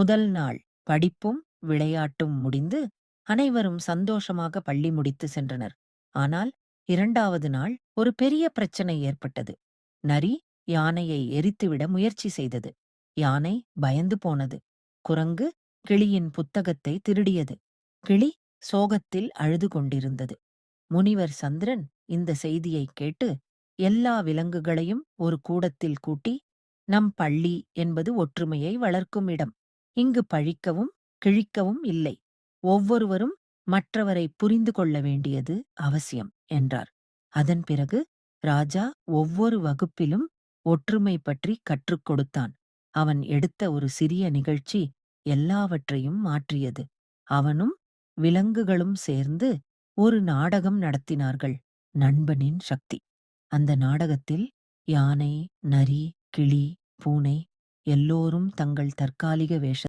முதல் நாள் படிப்பும் விளையாட்டும் முடிந்து அனைவரும் சந்தோஷமாக பள்ளி முடித்து சென்றனர். ஆனால் 2வது நாள் ஒரு பெரிய பிரச்சனை ஏற்பட்டது. நரி யானையை எரித்துவிட முயற்சி செய்தது. யானை பயந்து போனது. குரங்கு கிளியின் புத்தகத்தை திருடியது. கிளி சோகத்தில் அழுது கொண்டிருந்தது. முனிவர் சந்திரன் இந்த செய்தியை கேட்டு எல்லா விலங்குகளையும் ஒரு கூடத்தில் கூட்டி, நம் பள்ளி என்பது ஒற்றுமையை வளர்க்கும் இடம். இங்கு பழிக்கவும் கிழிக்கவும் இல்லை. ஒவ்வொருவரும் மற்றவரை புரிந்து கொள்ள வேண்டியது அவசியம் என்றார். அதன் பிறகு ராஜா ஒவ்வொரு வகுப்பிலும் ஒற்றுமை பற்றி கற்றுக் கொடுத்தான். அவன் எடுத்த ஒரு சிறிய நிகழ்ச்சி எல்லாவற்றையும் மாற்றியது. அவனும் விலங்குகளும் சேர்ந்து ஒரு நாடகம் நடத்தினார்கள். நண்பனின் சக்தி. அந்த நாடகத்தில் யானை, நரி, கிளி, பூனை எல்லோரும் தங்கள் தற்காலிக வேஷ